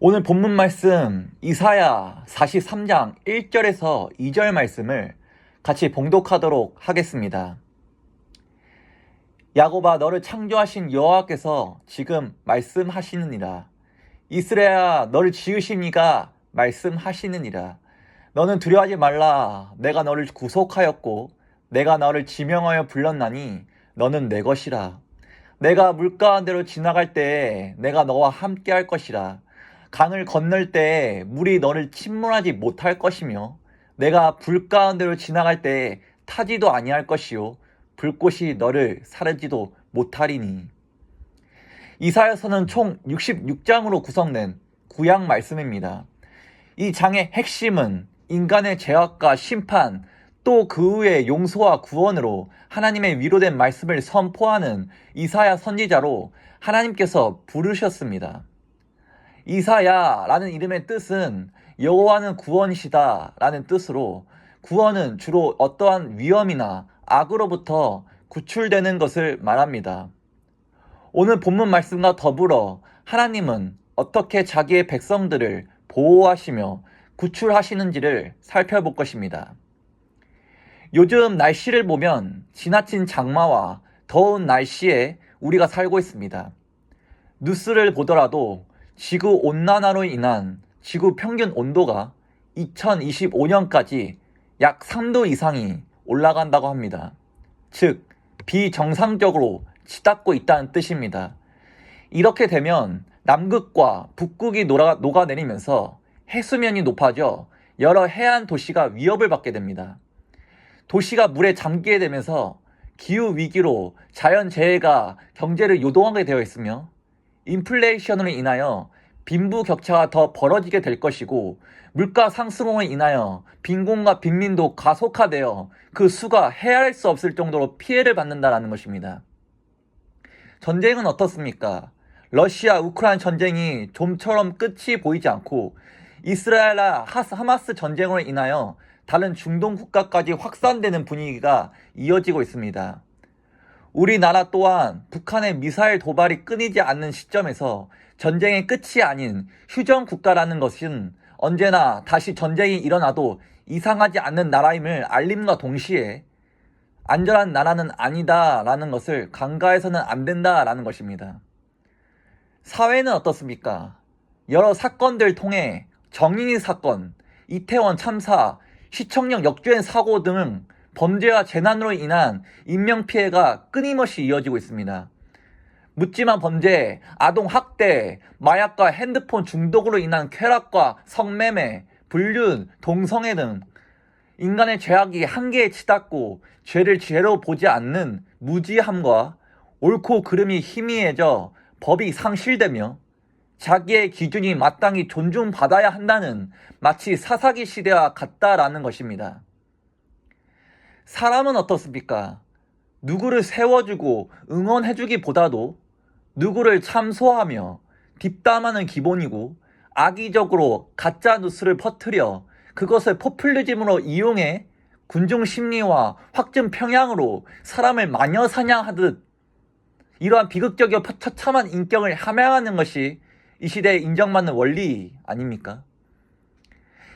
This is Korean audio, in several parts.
오늘 본문 말씀 이사야 43장 1절에서 2절 말씀을 같이 봉독하도록 하겠습니다. 야곱아, 너를 창조하신 여호와께서 지금 말씀하시느니라. 이스라엘아, 너를 지으신 이가 말씀하시느니라. 너는 두려워하지 말라. 내가 너를 구속하였고 내가 너를 지명하여 불렀나니 너는 내 것이라. 내가 물가운데로 지나갈 때에 내가 너와 함께 할 것이라. 강을 건널 때에 물이 너를 침몰하지 못할 것이며 내가 불 가운데로 지나갈 때에 타지도 아니할 것이요 불꽃이 너를 사르지도 못하리니. 이사야서는 총 66장으로 구성된 구약 말씀입니다. 이 장의 핵심은 인간의 죄악과 심판, 또 그 후의 용서와 구원으로 하나님의 위로된 말씀을 선포하는 이사야 선지자로 하나님께서 부르셨습니다. 이사야라는 이름의 뜻은 여호와는 구원이시다 라는 뜻으로, 구원은 주로 어떠한 위험이나 악으로부터 구출되는 것을 말합니다. 오늘 본문 말씀과 더불어 하나님은 어떻게 자기의 백성들을 보호하시며 구출하시는지를 살펴볼 것입니다. 요즘 날씨를 보면 지나친 장마와 더운 날씨에 우리가 살고 있습니다. 뉴스를 보더라도 지구온난화로 인한 지구 평균 온도가 2025년까지 약 3도 이상이 올라간다고 합니다. 즉, 비정상적으로 치닫고 있다는 뜻입니다. 이렇게 되면 남극과 북극이 녹아내리면서 해수면이 높아져 여러 해안 도시가 위협을 받게 됩니다. 도시가 물에 잠기게 되면서 기후위기로 자연재해가 경제를 요동하게 되어 있으며 인플레이션으로 인하여 빈부격차가 더 벌어지게 될 것이고, 물가 상승으로 인하여 빈곤과 빈민도 가속화되어 그 수가 헤아릴 수 없을 정도로 피해를 받는다는 것입니다. 전쟁은 어떻습니까? 러시아 우크라이나 전쟁이 좀처럼 끝이 보이지 않고 이스라엘과 하마스 전쟁으로 인하여 다른 중동 국가까지 확산되는 분위기가 이어지고 있습니다. 우리나라 또한 북한의 미사일 도발이 끊이지 않는 시점에서 전쟁의 끝이 아닌 휴전 국가라는 것은 언제나 다시 전쟁이 일어나도 이상하지 않는 나라임을 알림과 동시에 안전한 나라는 아니다라는 것을 간과해서는 안 된다라는 것입니다. 사회는 어떻습니까? 여러 사건들 통해 정인이 사건, 이태원 참사, 시청역 역주행 사고 등 범죄와 재난으로 인한 인명피해가 끊임없이 이어지고 있습니다. 묻지마 범죄, 아동학대, 마약과 핸드폰 중독으로 인한 쾌락과 성매매, 불륜, 동성애 등 인간의 죄악이 한계에 치닫고 죄를 죄로 보지 않는 무지함과 옳고 그름이 희미해져 법이 상실되며 자기의 기준이 마땅히 존중받아야 한다는 마치 사사기 시대와 같다라는 것입니다. 사람은 어떻습니까? 누구를 세워주고 응원해주기보다도 누구를 참소하며 뒷담화는 기본이고, 악의적으로 가짜 뉴스를 퍼뜨려 그것을 포퓰리즘으로 이용해 군중 심리와 확증 평양으로 사람을 마녀 사냥하듯 이러한 비극적이고 처참한 인격을 함양하는 것이 이 시대에 인정받는 원리 아닙니까?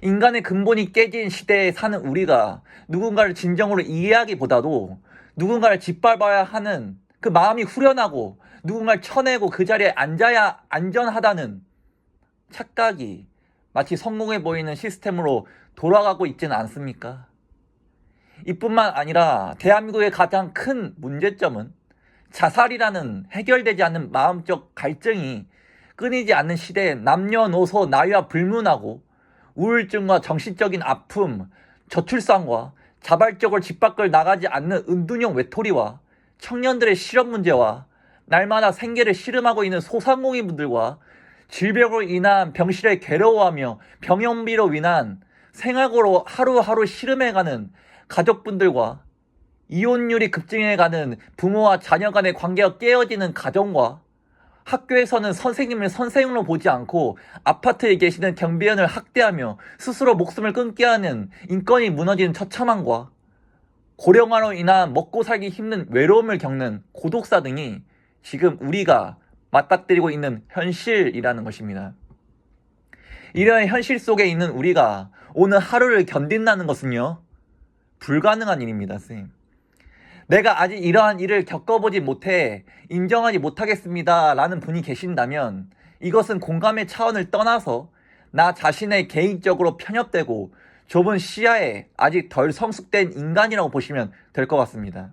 인간의 근본이 깨진 시대에 사는 우리가 누군가를 진정으로 이해하기보다도 누군가를 짓밟아야 하는 그 마음이 후련하고 누군가를 쳐내고 그 자리에 앉아야 안전하다는 착각이 마치 성공해 보이는 시스템으로 돌아가고 있지는 않습니까? 이뿐만 아니라 대한민국의 가장 큰 문제점은 자살이라는 해결되지 않는 마음적 갈증이 끊이지 않는 시대에 남녀노소 나이와 불문하고 우울증과 정신적인 아픔, 저출산과 자발적으로 집 밖을 나가지 않는 은둔형 외톨이와 청년들의 실업 문제와 날마다 생계를 씨름하고 있는 소상공인분들과 질병으로 인한 병실에 괴로워하며 병원비로 인한 생활고로 하루하루 씨름해가는 가족분들과 이혼율이 급증해가는 부모와 자녀 간의 관계가 깨어지는 가정과 학교에서는 선생님을 선생으로 보지 않고 아파트에 계시는 경비원을 학대하며 스스로 목숨을 끊게 하는 인권이 무너지는 처참함과 고령화로 인한 먹고 살기 힘든 외로움을 겪는 고독사 등이 지금 우리가 맞닥뜨리고 있는 현실이라는 것입니다. 이런 현실 속에 있는 우리가 오늘 하루를 견딘다는 것은요, 불가능한 일입니다, 선생님. 내가 아직 이러한 일을 겪어보지 못해 인정하지 못하겠습니다 라는 분이 계신다면 이것은 공감의 차원을 떠나서 나 자신의 개인적으로 편협되고 좁은 시야에 아직 덜 성숙된 인간이라고 보시면 될 것 같습니다.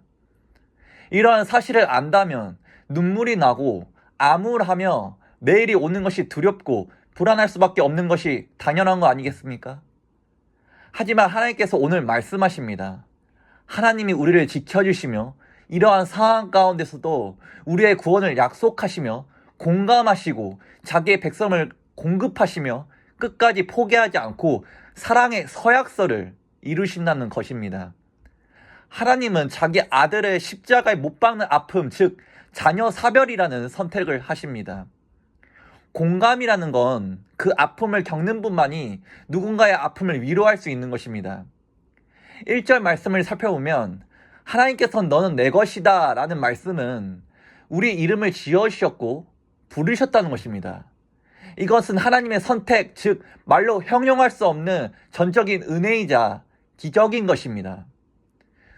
이러한 사실을 안다면 눈물이 나고 암울하며 내일이 오는 것이 두렵고 불안할 수밖에 없는 것이 당연한 거 아니겠습니까? 하지만 하나님께서 오늘 말씀하십니다. 하나님이 우리를 지켜주시며 이러한 상황 가운데서도 우리의 구원을 약속하시며 공감하시고 자기의 백성을 공급하시며 끝까지 포기하지 않고 사랑의 서약서를 이루신다는 것입니다. 하나님은 자기 아들을 십자가에 못 박는 아픔, 즉 자녀 사별이라는 선택을 하십니다. 공감이라는 건 그 아픔을 겪는 분만이 누군가의 아픔을 위로할 수 있는 것입니다. 1절 말씀을 살펴보면 하나님께서는 너는 내 것이다 라는 말씀은 우리 이름을 지어주셨고 부르셨다는 것입니다. 이것은 하나님의 선택, 즉 말로 형용할 수 없는 전적인 은혜이자 기적인 것입니다.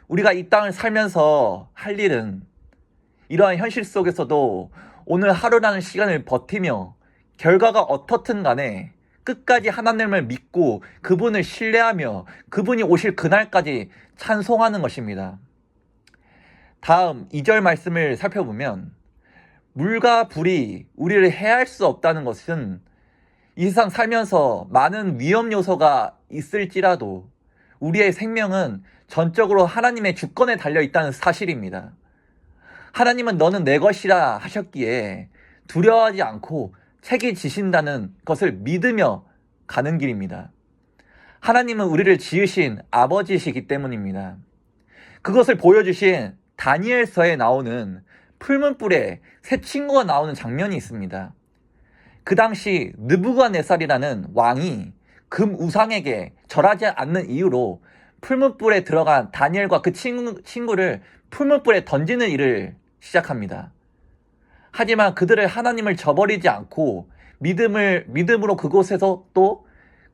우리가 이 땅을 살면서 할 일은 이러한 현실 속에서도 오늘 하루라는 시간을 버티며 결과가 어떻든 간에 끝까지 하나님을 믿고 그분을 신뢰하며 그분이 오실 그날까지 찬송하는 것입니다. 다음 2절 말씀을 살펴보면 물과 불이 우리를 해할 수 없다는 것은 이 세상 살면서 많은 위험 요소가 있을지라도 우리의 생명은 전적으로 하나님의 주권에 달려 있다는 사실입니다. 하나님은 너는 내 것이라 하셨기에 두려워하지 않고 책임지신다는 것을 믿으며 가는 길입니다. 하나님은 우리를 지으신 아버지이시기 때문입니다. 그것을 보여주신 다니엘서에 나오는 풀문불에 새 친구가 나오는 장면이 있습니다. 그 당시 느부갓네살이라는 왕이 금 우상에게 절하지 않는 이유로 풀문불에 들어간 다니엘과 그 친구를 풀문불에 던지는 일을 시작합니다. 하지만 그들을 하나님을 저버리지 않고 믿음으로 그곳에서 또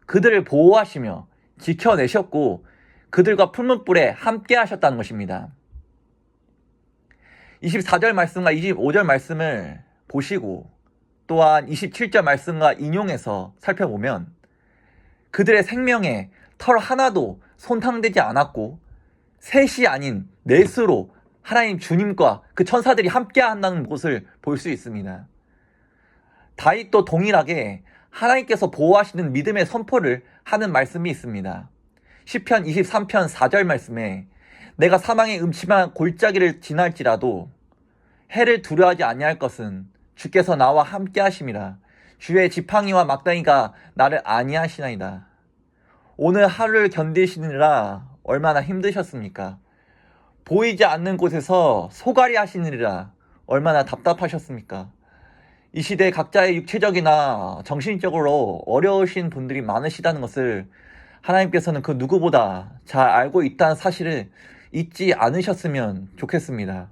그들을 보호하시며 지켜내셨고 그들과 풀문불에 함께 하셨다는 것입니다. 24절 말씀과 25절 말씀을 보시고 또한 27절 말씀과 인용해서 살펴보면 그들의 생명에 털 하나도 손상되지 않았고 셋이 아닌 넷으로 하나님 주님과 그 천사들이 함께 한다는 것을 볼 수 있습니다. 다윗도 동일하게 하나님께서 보호하시는 믿음의 선포를 하는 말씀이 있습니다. 시편 23편 4절 말씀에 내가 사망의 음침한 골짜기를 지날지라도 해를 두려워하지 아니할 것은 주께서 나와 함께 하심이라. 주의 지팡이와 막다기가 나를 안위하시나이다. 오늘 하루를 견디시느라 얼마나 힘드셨습니까? 보이지 않는 곳에서 소갈이 하시느라 얼마나 답답하셨습니까? 이 시대 각자의 육체적이나 정신적으로 어려우신 분들이 많으시다는 것을 하나님께서는 그 누구보다 잘 알고 있다는 사실을 잊지 않으셨으면 좋겠습니다.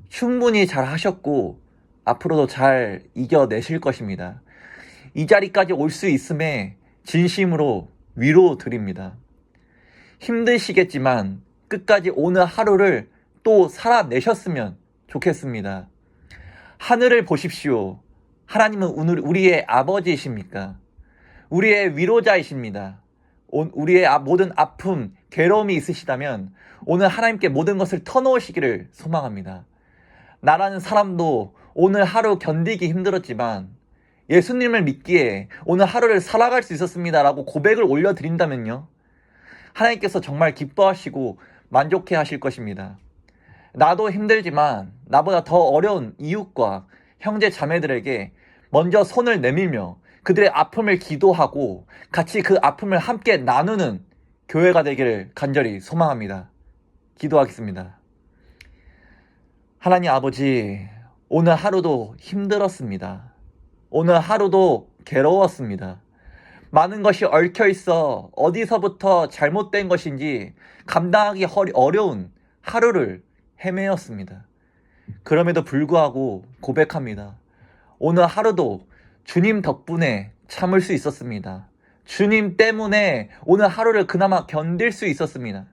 충분히 잘 하셨고 앞으로도 잘 이겨내실 것입니다. 이 자리까지 올 수 있음에 진심으로 위로 드립니다. 힘드시겠지만 끝까지 오늘 하루를 또 살아내셨으면 좋겠습니다. 하늘을 보십시오. 하나님은 우리의 아버지이십니까? 우리의 위로자이십니다. 우리의 모든 아픔, 괴로움이 있으시다면 오늘 하나님께 모든 것을 터놓으시기를 소망합니다. 나라는 사람도 오늘 하루 견디기 힘들었지만 예수님을 믿기에 오늘 하루를 살아갈 수 있었습니다 라고 고백을 올려드린다면요, 하나님께서 정말 기뻐하시고 만족해 하실 것입니다. 나도 힘들지만 나보다 더 어려운 이웃과 형제 자매들에게 먼저 손을 내밀며 그들의 아픔을 기도하고 같이 그 아픔을 함께 나누는 교회가 되기를 간절히 소망합니다. 기도하겠습니다. 하나님 아버지, 오늘 하루도 힘들었습니다. 오늘 하루도 괴로웠습니다. 많은 것이 얽혀 있어 어디서부터 잘못된 것인지 감당하기 어려운 하루를 헤매었습니다. 그럼에도 불구하고 고백합니다. 오늘 하루도 주님 덕분에 참을 수 있었습니다. 주님 때문에 오늘 하루를 그나마 견딜 수 있었습니다.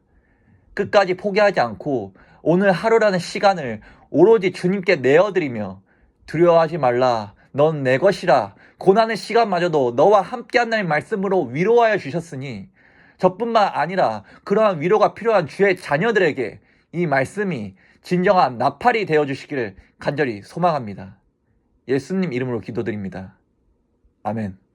끝까지 포기하지 않고 오늘 하루라는 시간을 오로지 주님께 내어드리며 두려워하지 말라, 넌 내 것이라, 고난의 시간마저도 너와 함께한다는 말씀으로 위로하여 주셨으니 저뿐만 아니라 그러한 위로가 필요한 주의 자녀들에게 이 말씀이 진정한 나팔이 되어주시기를 간절히 소망합니다. 예수님 이름으로 기도드립니다. 아멘.